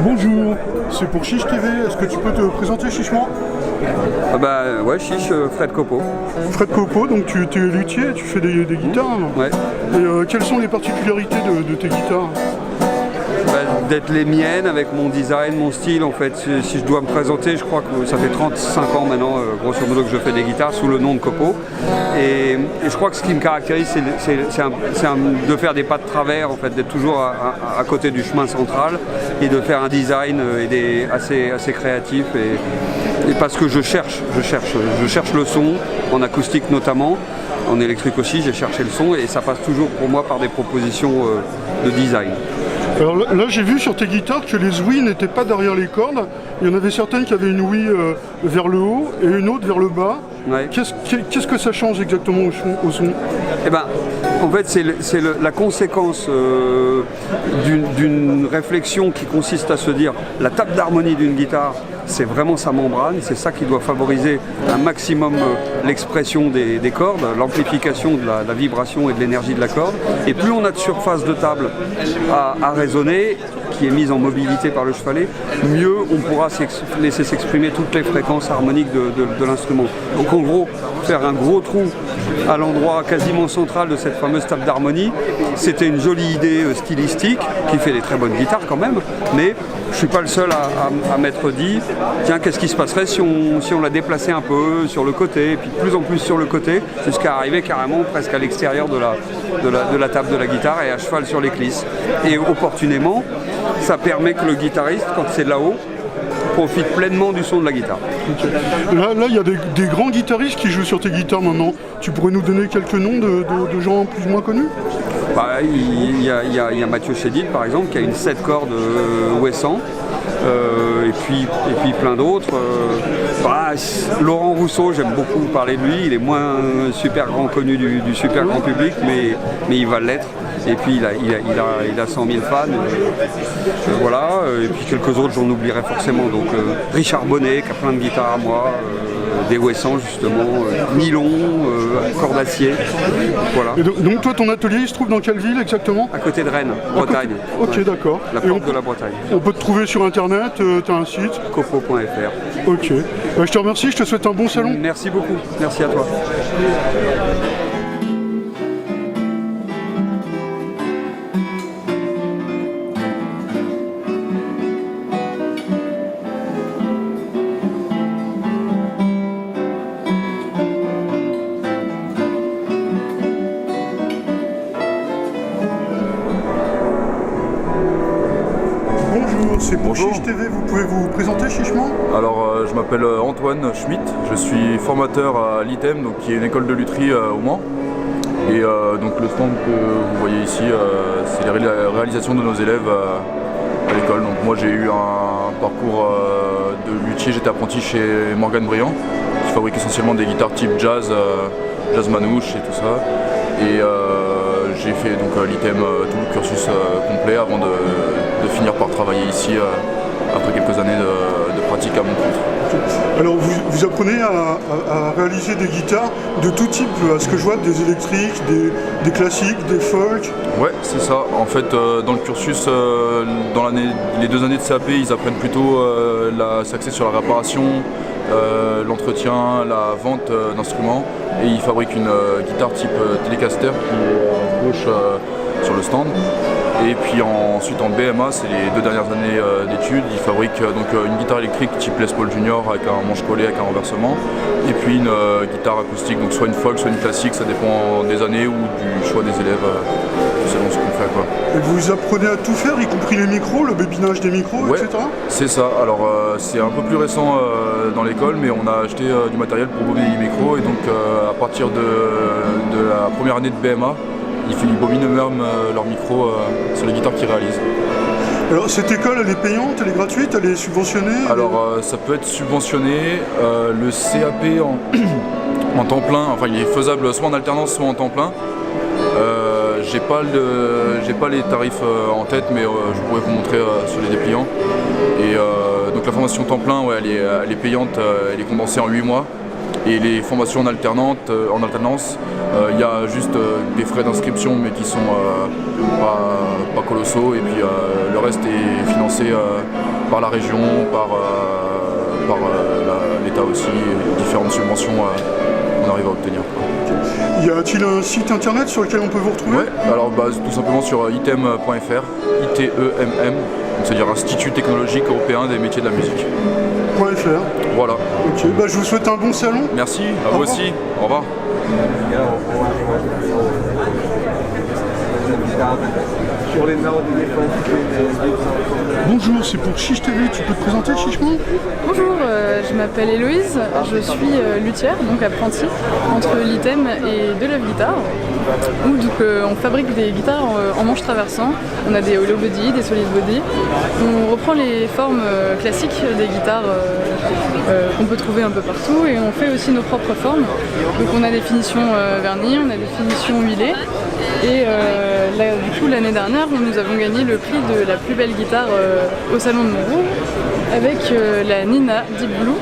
Bonjour, c'est pour Chiche TV, est-ce que tu peux te présenter chichement? Ouais, Chiche, Fred Copeau. Fred Copeau, donc tu es luthier, tu fais des guitares, non? Ouais. Et quelles sont les particularités de tes guitares? D'être les miennes avec mon design, mon style en fait. Si je dois me présenter, je crois que ça fait 35 ans maintenant, grosso modo, que je fais des guitares sous le nom de Copeau. Et je crois que ce qui me caractérise, c'est de faire des pas de travers, en fait, d'être toujours à côté du chemin central et de faire un design assez créatif. Et parce que je cherche le son, en acoustique notamment, en électrique aussi, j'ai cherché le son et ça passe toujours pour moi par des propositions de design. Alors là, j'ai vu sur tes guitares que les ouïes n'étaient pas derrière les cordes. Il y en avait certaines qui avaient une ouïe vers le haut et une autre vers le bas. Ouais. Qu'est-ce que ça change exactement au son? En fait, c'est la conséquence d'une réflexion qui consiste à se dire la table d'harmonie d'une guitare, c'est vraiment sa membrane, c'est ça qui doit favoriser un maximum l'expression des cordes, l'amplification de la vibration et de l'énergie de la corde. Et plus on a de surface de table à résonner, qui est mise en mobilité par le chevalet, mieux on pourra laisser s'exprimer toutes les fréquences harmoniques de l'instrument. Donc en gros, faire un gros trou à l'endroit quasiment central de cette fameuse table d'harmonie, c'était une jolie idée stylistique qui fait des très bonnes guitares quand même, mais je ne suis pas le seul à m'être dit, tiens, qu'est-ce qui se passerait si on la déplaçait un peu sur le côté, et puis de plus en plus sur le côté, jusqu'à arriver carrément presque à l'extérieur de la table de la guitare et à cheval sur les clisses. Et opportunément, ça permet que le guitariste, quand c'est là-haut, profite pleinement du son de la guitare. Okay. Là, il y a des grands guitaristes qui jouent sur tes guitares maintenant. Tu pourrais nous donner quelques noms de gens plus ou moins connus? Il y a Mathieu Chédid par exemple qui a une 7 cordes Wesson et puis plein d'autres. Laurent Rousseau, j'aime beaucoup parler de lui, il est moins super grand connu du super grand public, mais il va l'être. Et puis il a 100 000 fans, voilà. Et puis quelques autres, j'en oublierai forcément. Donc Richard Bonnet qui a plein de guitares à moi, des Wesson justement, nylon, corde d'acier, voilà. Et donc toi, ton atelier, il se trouve dans quelle ville exactement? À côté de Rennes, Bretagne. Ok, d'accord. La porte de la Bretagne. On peut te trouver sur internet, tu as un site? Copeau.fr. Ok. Je te remercie, je te souhaite un bon salon. Merci beaucoup, merci à toi. C'est pour Chiche TV, vous pouvez vous présenter chichement? Alors je m'appelle Antoine Schmitt, je suis formateur à l'ITEM, donc, qui est une école de lutherie au Mans. Et donc le stand que vous voyez ici, c'est les réalisations de nos élèves à l'école. Donc moi j'ai eu un parcours de luthier, j'étais apprenti chez Morgan Briand, qui fabrique essentiellement des guitares type jazz, jazz manouche et tout ça. Et j'ai fait donc l'ITEM tout le cursus complet avant de finir par travailler ici après quelques années de pratique à mon compte. Alors vous apprenez à réaliser des guitares de tout type, à ce que je vois, des électriques, des classiques, des folk? Ouais, c'est ça. En fait, dans le cursus, dans les 2 années de CAP, ils apprennent plutôt s'axer sur la réparation, l'entretien, la vente d'instruments, et ils fabriquent une guitare type Telecaster qui est à gauche sur le stand. Et puis ensuite en BMA, c'est les 2 dernières années d'études, ils fabriquent donc une guitare électrique type Les Paul Junior avec un manche collé, avec un renversement, et puis une guitare acoustique, donc soit une folk, soit une classique, ça dépend des années ou du choix des élèves, selon ce qu'on fait, quoi. Et vous apprenez à tout faire, y compris les micros, le bobinage des micros, ouais, etc. C'est ça. Alors c'est un peu plus récent dans l'école, mais on a acheté du matériel pour bobiner les micros, et donc à partir de la première année de BMA, ils bobinent eux-mêmes leurs micros sur les guitares qu'ils réalisent. Alors cette école, elle est payante, elle est gratuite, elle est subventionnée? Alors ça peut être subventionné. Le CAP en temps plein, enfin il est faisable soit en alternance, soit en temps plein. J'ai pas les tarifs en tête, mais je pourrais vous montrer sur les dépliants. Et donc la formation temps plein, ouais, elle est payante, elle est condensée en 8 mois. Et les formations en alternance, Il y a juste des frais d'inscription mais qui sont pas colossaux, et puis le reste est financé par la région, par l'État aussi, et différentes subventions qu'on arrive à obtenir. Y a-t-il un site internet sur lequel on peut vous retrouver? Ouais, alors tout simplement sur item.fr, ITEMM, c'est-à-dire Institut technologique européen des métiers de la musique. .fr. Voilà. Ok, je vous souhaite un bon salon. Merci, à vous aussi, au revoir. Bonjour, c'est pour Chiche TV, tu peux te présenter Chichement? Bonjour, je m'appelle Héloïse, je suis luthière, donc apprentie entre l'ITEM et de Love Guitar, où on fabrique des guitares en manches traversant. On a des hollow body, des solid body. On reprend les formes classiques des guitares qu'on peut trouver un peu partout, et on fait aussi nos propres formes. Donc on a des finitions vernis, on a des finitions huilées, et du coup l'année dernière nous avons gagné le prix de la plus belle guitare au salon de Montrouge avec la Nina Deep Blue.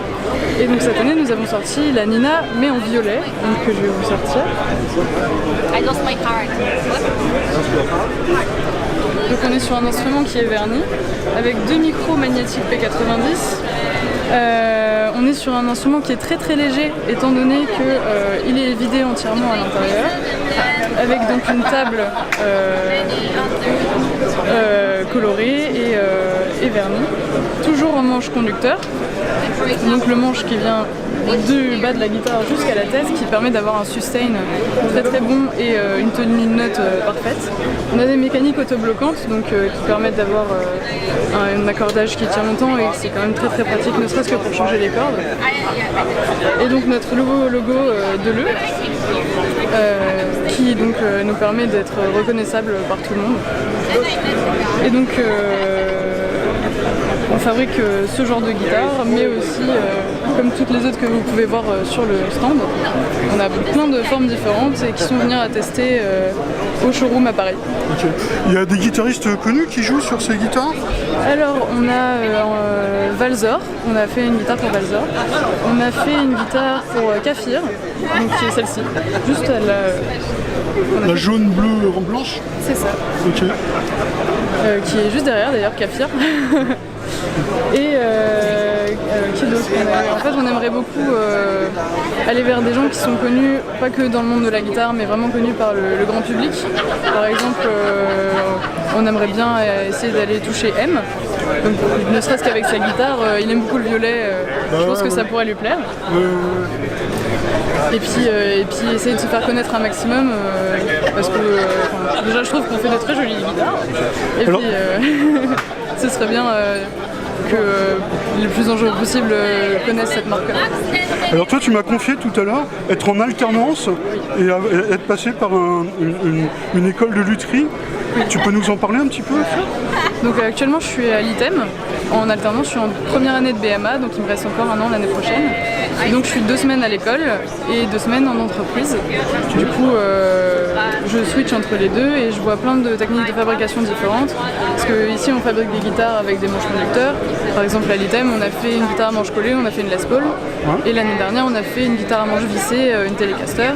Et donc cette année nous avons sorti la Nina mais en violet, donc que je vais vous sortir. I lost my card. Donc on est sur un instrument qui est verni avec 2 micros magnétiques P90. On est sur un instrument qui est très très léger étant donné qu'il est vidé entièrement à l'intérieur, avec donc une table colorée et vernie, toujours en manche conducteur, donc le manche qui vient du bas de la guitare jusqu'à la tête, qui permet d'avoir un sustain très très bon et une tenue de note parfaite. On a des mécaniques autobloquantes, donc qui permettent d'avoir un accordage qui tient longtemps, et c'est quand même très très pratique, ne serait-ce que pour changer les cordes. Et donc notre nouveau logo de l'E, qui donc nous permet d'être reconnaissable par tout le monde. Et donc on fabrique ce genre de guitare, mais aussi, comme toutes les autres que vous pouvez voir sur le stand, on a plein de formes différentes et qui sont venus à tester au showroom à Paris. Ok. Il y a des guitaristes connus qui jouent sur ces guitares? Alors on a Valzor, on a fait une guitare pour Valzor, on a fait une guitare pour Kafir, donc qui est celle-ci, juste La jaune, bleue, blanche? c'est ça, Ok. qui est juste derrière d'ailleurs, Kafir. Et qui d'autre? En fait, on aimerait beaucoup aller vers des gens qui sont connus, pas que dans le monde de la guitare, mais vraiment connus par le grand public. Par exemple, on aimerait bien essayer d'aller toucher M. Donc, ne serait-ce qu'avec sa guitare, il aime beaucoup le violet, je pense que ça pourrait lui plaire. Et puis essayer de se faire connaître un maximum, parce que déjà je trouve qu'on fait de très jolies guitares. Et alors... puis ce serait bien que les plus de gens possible connaissent cette marque-là. Alors toi tu m'as confié tout à l'heure être en alternance et être passé par une école de lutherie. Tu peux nous en parler un petit peu? Donc actuellement je suis à l'ITEM en alternance, je suis en première année de BMA, donc il me reste encore un an l'année prochaine. Et donc je suis 2 semaines à l'école et 2 semaines en entreprise. Du coup je switch entre les deux et je vois plein de techniques de fabrication différentes. Parce que ici on fabrique des guitares avec des manches conducteurs. Par exemple à l'ITEM on a fait une guitare à manche collée, on a fait une Les Paul. Et l'année dernière on a fait une guitare à manche vissée, une Telecaster.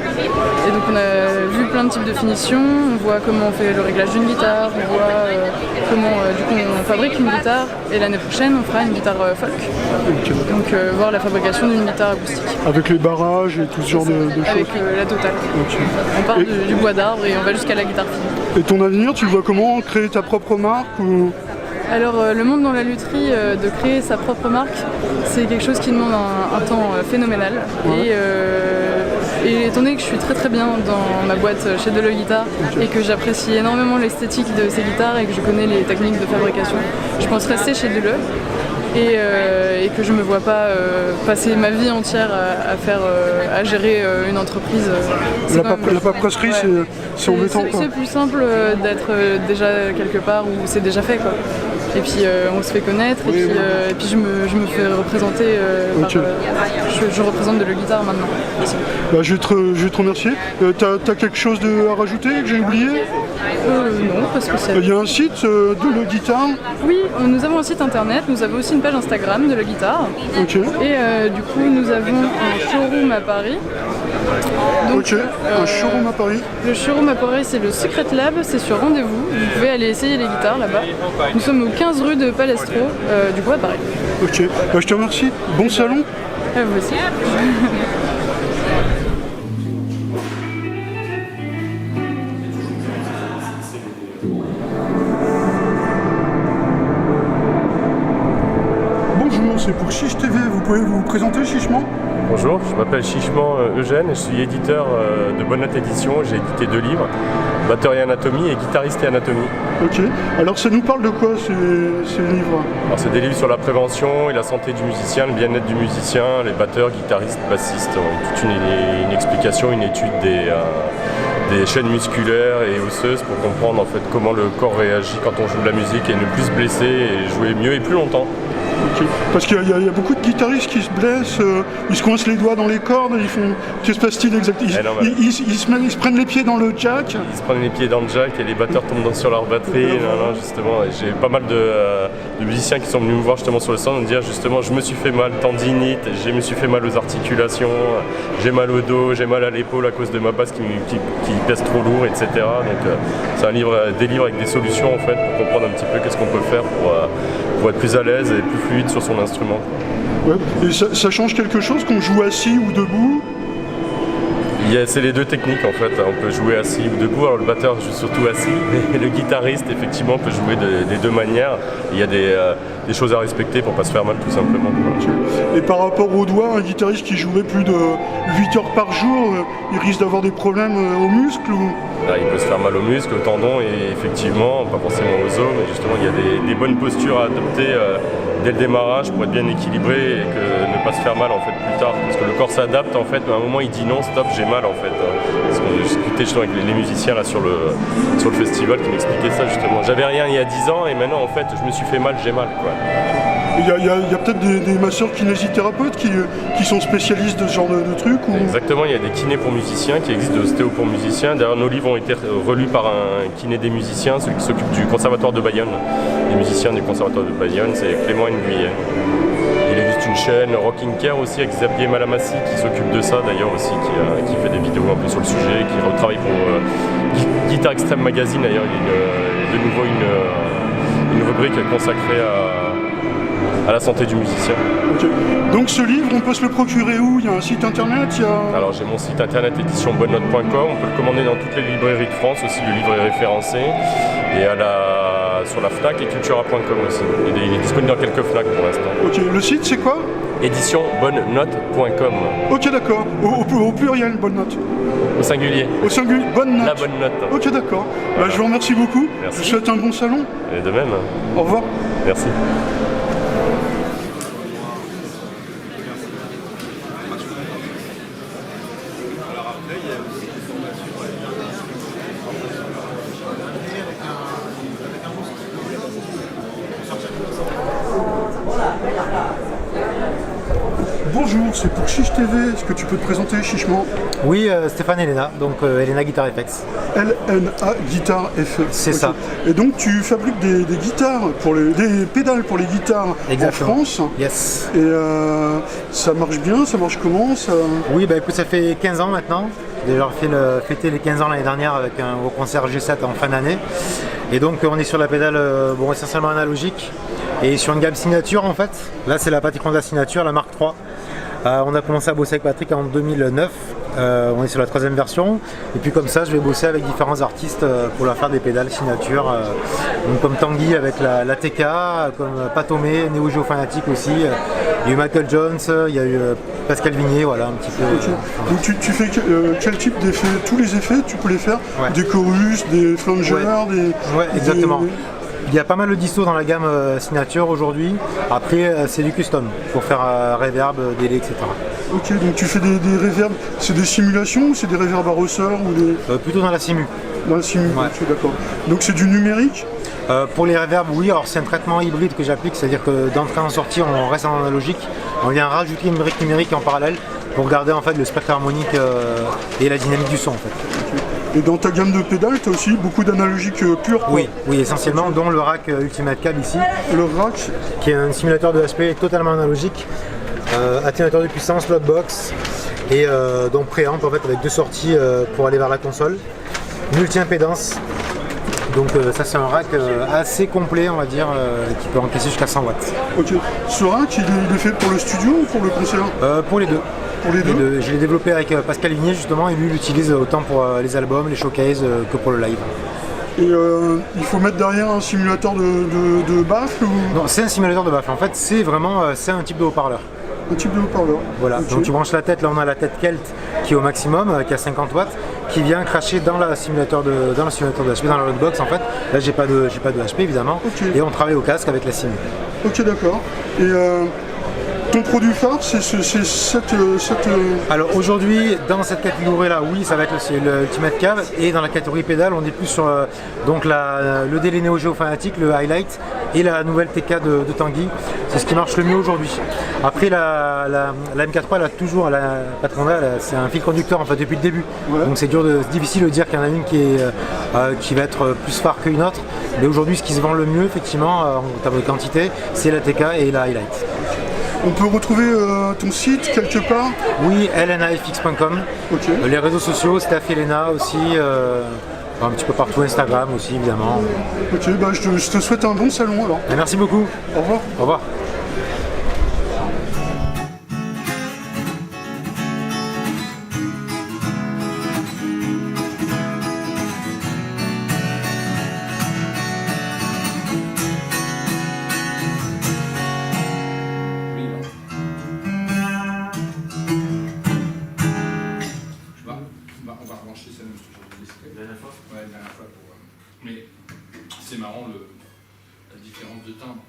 Et donc on a vu plein de types de finitions, on voit comment on fait le réglage d'une guitare, on voit comment du coup on fabrique une guitare, et l'année prochaine on fera une guitare folk. Okay. Donc voir la fabrication d'une guitare acoustique. Avec les barrages et tout ce genre de choses? Avec la totale. Okay. On part du bois d'arbre et on va jusqu'à la guitare fine. Et ton avenir, tu le vois comment? Créer ta propre marque ou... Alors le monde dans la lutherie, de créer sa propre marque, c'est quelque chose qui demande un temps phénoménal. Ouais. Et étant donné que je suis très très bien dans ma boîte chez Deleu Guitare, okay, et que j'apprécie énormément l'esthétique de ces guitares et que je connais les techniques de fabrication, je pense rester chez Deleu. Et que je ne me vois pas passer ma vie entière à gérer une entreprise. La paperasserie, ouais, c'est embêtant. C'est plus simple d'être déjà quelque part où c'est déjà fait, quoi. Et puis on se fait connaître, oui, et puis je me fais représenter okay, je représente Deleu Guitare maintenant. Bah, je vais te remercier. T'as quelque chose à rajouter que j'ai oublié? Non, parce que c'est... Il y a un site Deleu Guitare? Oui, nous avons un site internet, nous avons aussi une page Instagram Deleu Guitare. Okay. Et du coup nous avons un showroom à Paris Donc, Ok, un showroom à Paris. le showroom à Paris, c'est le Secret Lab, c'est sur rendez-vous. Vous pouvez aller essayer les guitares là-bas. Nous sommes au 15 rue de Palestro, du coup à Paris. Ok, bah, je te remercie. Bon salon. Vous aussi. Bonjour, c'est pour Chiche TV. Vous pouvez vous présenter chichement? Bonjour, je m'appelle Chichement Eugène et je suis éditeur de Bonne Note Édition. J'ai édité 2 livres, Batterie et Anatomie et Guitariste et Anatomie. Ok, alors ça nous parle de quoi ces livres? Alors c'est des livres sur la prévention et la santé du musicien, le bien-être du musicien, les batteurs, guitaristes, bassistes, toute une explication, une étude des chaînes musculaires et osseuses pour comprendre en fait comment le corps réagit quand on joue de la musique et ne plus se blesser et jouer mieux et plus longtemps. Ok. Parce qu'il y a beaucoup de guitaristes qui se blessent, ils se coincent les doigts dans les cordes, ils font. Qu'est-ce qui se passe-t-il exactement? Ils se prennent les pieds dans le jack. Ils se prennent les pieds dans le jack et les batteurs tombent sur leur batterie. Non, justement, j'ai pas mal de musiciens qui sont venus me voir justement sur le stand me dire justement je me suis fait mal, tendinite, je me suis fait mal aux articulations, j'ai mal au dos, j'ai mal à l'épaule à cause de ma basse qui pèse trop lourd, etc. Donc c'est des livres avec des solutions en fait pour comprendre un petit peu qu'est-ce qu'on peut faire pour être plus à l'aise et plus fluide sur son instrument. Ouais. Et ça change quelque chose qu'on joue assis ou debout? C'est les deux techniques en fait, on peut jouer assis ou debout, alors le batteur joue surtout assis, et le guitariste effectivement peut jouer des deux manières, il y a des choses à respecter pour pas se faire mal tout simplement. Et par rapport aux doigts, un guitariste qui jouerait plus de 8 heures par jour, il risque d'avoir des problèmes aux muscles ou... Là, il peut se faire mal aux muscles, aux tendons et effectivement, pas forcément aux os, mais justement il y a des bonnes postures à adopter dès le démarrage pour être bien équilibré et ne pas se faire mal en fait plus tard. Parce que le corps s'adapte en fait, mais à un moment il dit non, stop, j'ai mal en fait. Parce qu'on discutait justement avec les musiciens là sur le festival qui m'expliquaient ça justement. J'avais rien il y a 10 ans et maintenant en fait je me suis fait mal, j'ai mal quoi. Il y a peut-être des masseurs kinésithérapeutes qui sont spécialistes de ce genre de trucs ou... Exactement, il y a des kinés pour musiciens qui existent, de ostéo pour musiciens. D'ailleurs, nos livres ont été relus par un kiné des musiciens, celui qui s'occupe du conservatoire de Bayonne. Les musiciens du conservatoire de Bayonne, c'est Clément Nguyen. Il existe une chaîne Rocking Care aussi avec Xavier Malamassi qui s'occupe de ça d'ailleurs aussi, qui fait des vidéos un peu sur le sujet, qui retravaille pour Guitar Extreme Magazine d'ailleurs. Il y a de nouveau une rubrique consacrée à la santé du musicien. Okay. Donc ce livre, on peut se le procurer où? Il y a un site internet? Alors j'ai mon site internet éditionbonnenote.com, on peut le commander dans toutes les librairies de France aussi, le livre est référencé, et sur la FNAC et cultura.com aussi. Il est disponible dans quelques FNAC pour l'instant. Ok, le site c'est quoi? éditionbonnenote.com. Ok, d'accord. Au pluriel, bonne note. Au singulier. Au singulier, bonne note. La bonne note. Ok, d'accord. Bah, je vous remercie beaucoup. Merci. Je vous souhaite un bon salon. Et de même. Au revoir. Merci. Bonjour, c'est pour Chiche TV. Est-ce que tu peux te présenter chichement? Oui, Stéphane Elena, donc Elena Guitar FX. LNA Guitar FX. C'est ça. Et donc tu fabriques des guitares, des pédales pour les guitares. Exactement. En France. Yes. Et ça marche bien, ça marche comment ça... Oui, bah écoute, ça fait 15 ans maintenant. Déjà fêté les 15 ans l'année dernière avec un concert G7 en fin d'année. Et donc on est sur la pédale essentiellement analogique et sur une gamme signature en fait. Là c'est la Patrick Honda signature, la Mark III. On a commencé à bosser avec Patrick en 2009, on est sur la 3e version, et puis comme ça je vais bosser avec différents artistes pour leur faire des pédales signature, donc comme Tanguy avec la TK, comme Patomé, Neo Geo Fanatic aussi, il y a eu Michael Jones, il y a eu Pascal Vigné, voilà un petit peu. Okay. Donc tu fais quel type d'effets? Tous les effets tu peux les faire? Ouais. Des chorus, des flangers, Ouais, exactement. Il y a pas mal de distos dans la gamme signature aujourd'hui. Après, c'est du custom pour faire reverb, délai, etc. Ok, donc tu fais des reverbs, c'est des simulations ou c'est des reverbs à ressort ou des... Plutôt dans la simu. Dans la simu, Ouais. ok, d'accord. Donc c'est du numérique? Pour les reverbs, oui, alors c'est un traitement hybride que j'applique, c'est-à-dire que d'entrée en sortie, on reste en analogique. On vient rajouter une brique numérique en parallèle pour garder en fait le spectre harmonique et la dynamique du son en fait. Okay. Et dans ta gamme de pédales, tu as aussi beaucoup d'analogiques pures? Oui, essentiellement, dont le rack Ultimate Cab ici. Le rack? Qui est un simulateur de HP totalement analogique, atténuateur de puissance, loadbox, Et donc préamp en fait avec 2 sorties pour aller vers la console. Multi-impédance. Donc ça c'est un rack assez complet on va dire, qui peut encaisser jusqu'à 100 watts. Ok. Ce rack, il est fait pour le studio ou pour le concert? Pour les deux. Pour les deux. Je l'ai développé avec Pascal Vignier justement et lui il l'utilise autant pour les albums, les showcases que pour le live. Et il faut mettre derrière un simulateur de baffle ou... Non, c'est un simulateur de baffle. En fait, c'est vraiment c'est un type de haut-parleur. Un type de haut-parleur. Voilà. Okay. Donc tu branches la tête. Là, on a la tête Kelt qui est au maximum, qui a 50 watts, qui vient cracher dans le simulateur de HP, dans la Loudbox en fait. Là, j'ai pas de HP évidemment. Okay. Et on travaille au casque avec la sim. Ok, d'accord. Et ton produit phare, c'est cette... Alors aujourd'hui, dans cette catégorie-là, oui, ça va être le Ultimate Cave. Et dans la catégorie pédale, on est plus sur donc le DL Neo Geo Fanatic, le Highlight et la nouvelle TK de Tanguy. C'est ce qui marche le mieux aujourd'hui. Après, la MK3, elle a toujours, c'est un fil conducteur en fait depuis le début. Ouais. Donc c'est difficile de dire qu'il y en a une qui va être plus phare qu'une autre. Mais aujourd'hui, ce qui se vend le mieux, effectivement, en termes de quantité, c'est la TK et la Highlight. On peut retrouver ton site quelque part? Oui, lnafx.com. Okay. Les réseaux sociaux, Steph Elena aussi, un petit peu partout, Instagram aussi évidemment. Ok, bah je te souhaite un bon salon alors. Et merci beaucoup. Au revoir. Au revoir. On va rebrancher ça même, parce que j'ai oublié. La dernière fois? Ouais, la dernière fois. Mais c'est marrant la différence de timbre.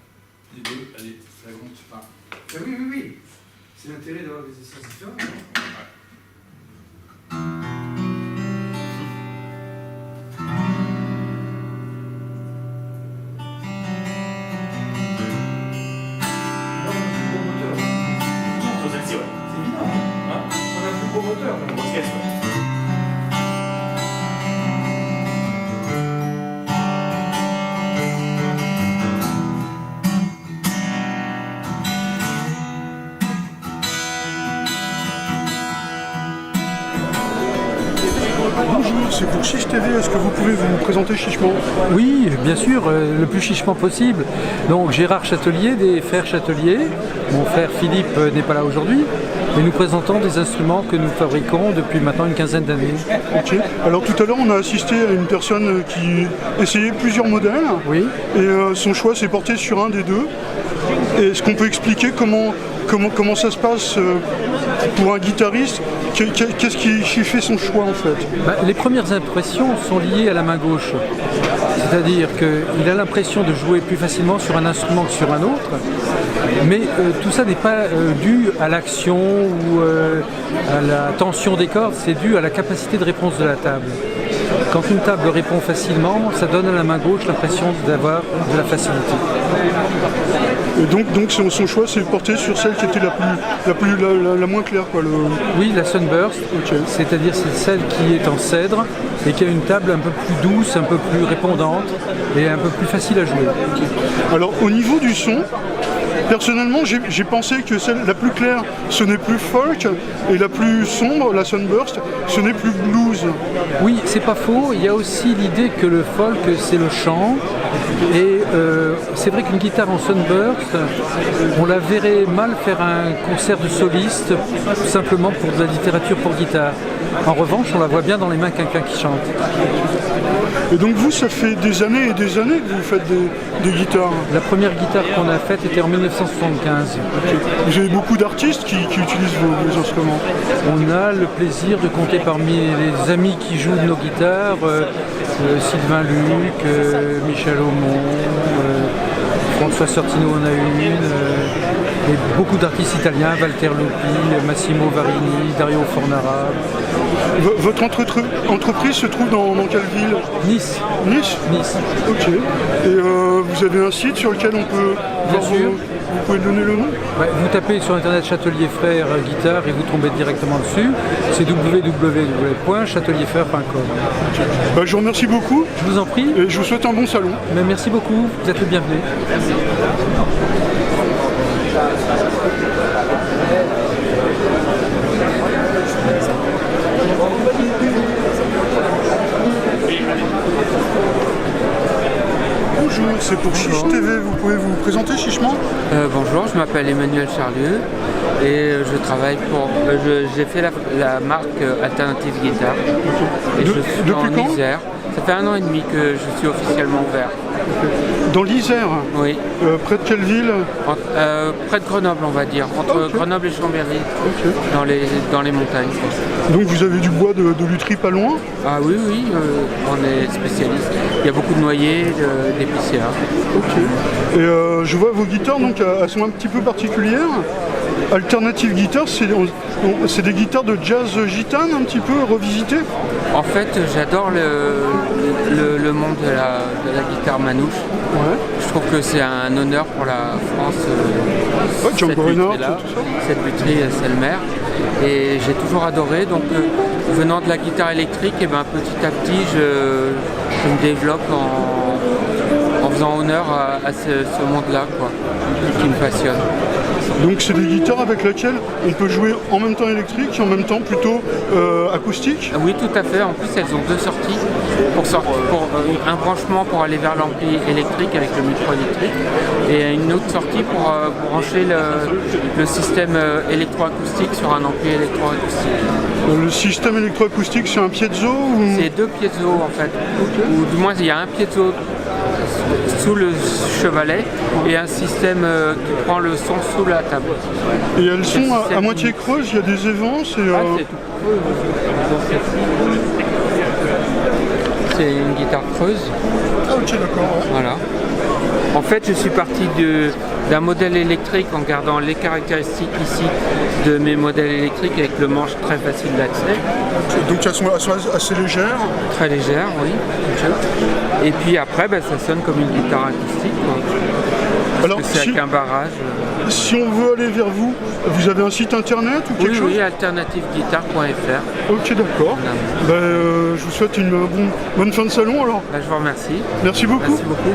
Les deux, elle est flagrante. Enfin... Oui. C'est l'intérêt d'avoir des essences différentes. Ouais. Bonjour, c'est pour Chiche TV, est-ce que vous pouvez vous présenter chichement? Oui, bien sûr, le plus chichement possible. Donc Gérard Châtelier des Fers Châtelier. Mon frère Philippe n'est pas là aujourd'hui, mais nous présentons des instruments que nous fabriquons depuis maintenant une quinzaine d'années. Ok. Alors tout à l'heure on a assisté à une personne qui essayait plusieurs modèles. Oui. Et son choix s'est porté sur un des deux. Est-ce qu'on peut expliquer comment ça se passe pour un guitariste? Qu'est-ce qui fait son choix en fait? Les premières impressions sont liées à la main gauche. C'est-à-dire qu'il a l'impression de jouer plus facilement sur un instrument que sur un autre. Mais tout ça n'est pas dû à l'action ou à la tension des cordes, c'est dû à la capacité de réponse de la table. Quand une table répond facilement, ça donne à la main gauche l'impression d'avoir de la facilité. Et donc son choix s'est porté sur celle qui était la moins claire quoi. Oui, la Sunburst, okay. C'est-à-dire c'est celle qui est en cèdre et qui a une table un peu plus douce, un peu plus répondante et un peu plus facile à jouer. Okay. Alors au niveau du son, personnellement j'ai pensé que celle la plus claire ce n'est plus folk et la plus sombre, la Sunburst, ce n'est plus blues. Oui, c'est pas faux, il y a aussi l'idée que le folk c'est le chant et c'est vrai qu'une guitare en Sunburst, on la verrait mal faire un concert de soliste simplement pour de la littérature pour guitare. En revanche, on la voit bien dans les mains quelqu'un qui chante. Et donc vous, ça fait des années et des années que vous faites des guitares? La première guitare qu'on a faite était en 1975. Okay. Vous avez beaucoup d'artistes qui utilisent vos instruments? On a le plaisir de compter parmi les amis qui jouent de nos guitares, Sylvain Luc, Michel Aumont, François Sortino en a une, et beaucoup d'artistes italiens, Walter Lupi, Massimo Varini, Dario Fornara. Votre entreprise se trouve dans quelle ville? Nice. Nice? Nice. Ok. Et vous avez un site sur lequel on peut Bien sûr. Vous pouvez donner le nom? Vous tapez sur internet Châtelier Frères guitare et vous tombez directement dessus. C'est www.chatelierfrères.com. Je vous remercie beaucoup. Je vous en prie. Et je vous souhaite un bon salon. Mais merci beaucoup, vous êtes le bienvenu. Bonjour, c'est pour Chiche TV. Vous pouvez vous présenter chichement? Bonjour, je m'appelle Emmanuel Charlieu et je travaille pour. J'ai fait la marque Alternative Guitar. Et je suis en Isère. Ça fait 1 an et demi que je suis officiellement ouvert. Dans l'Isère? Oui. Près de quelle ville? Près de Grenoble, on va dire. Entre Grenoble et Chambéry, dans les montagnes. Donc vous avez du bois de lutherie pas loin? Ah oui, oui, on est spécialiste. Il y a beaucoup de noyers, d'épicéas. Ok. Et je vois vos guitares, donc elles sont un petit peu particulières. Alternative Guitar, c'est des guitares de jazz gitane un petit peu revisitées? En fait, j'adore le monde de la guitare manouche. Ouais. Je trouve que c'est un honneur pour la France. Cette lutherie Selmer. Et j'ai toujours adoré. Donc, venant de la guitare électrique, et petit à petit, je me développe en faisant honneur à ce monde-là, qui me passionne. Donc c'est des guitares avec lesquelles on peut jouer en même temps électrique et en même temps plutôt acoustique? Oui, tout à fait. En plus, elles ont 2 sorties. Pour un branchement pour aller vers l'ampli électrique avec le micro électrique et une autre sortie pour brancher le système électroacoustique sur un ampli électroacoustique. Le système électroacoustique, c'est un piezo ou... C'est 2 piezo en fait. Ou du moins, il y a un piezo sous le chevalet et un système qui prend le son sous la table. Et elles sont à moitié creuses, il y a des évances et... c'est tout creux. C'est une guitare creuse. Ah ok, d'accord. Ouais. Voilà. En fait, je suis parti d'un modèle électrique en gardant les caractéristiques ici de mes modèles électriques avec le manche très facile d'accès. Donc elles sont assez légères? Très légères, oui. Et puis après, ça sonne comme une guitare acoustique. Alors, c'est avec un barrage. Si on veut aller vers vous, vous avez un site internet ou quelque chose? Oui, alternativeguitar.fr. Ok, d'accord. Je vous souhaite une bonne fin de salon alors. Je vous remercie. Merci beaucoup. Merci beaucoup.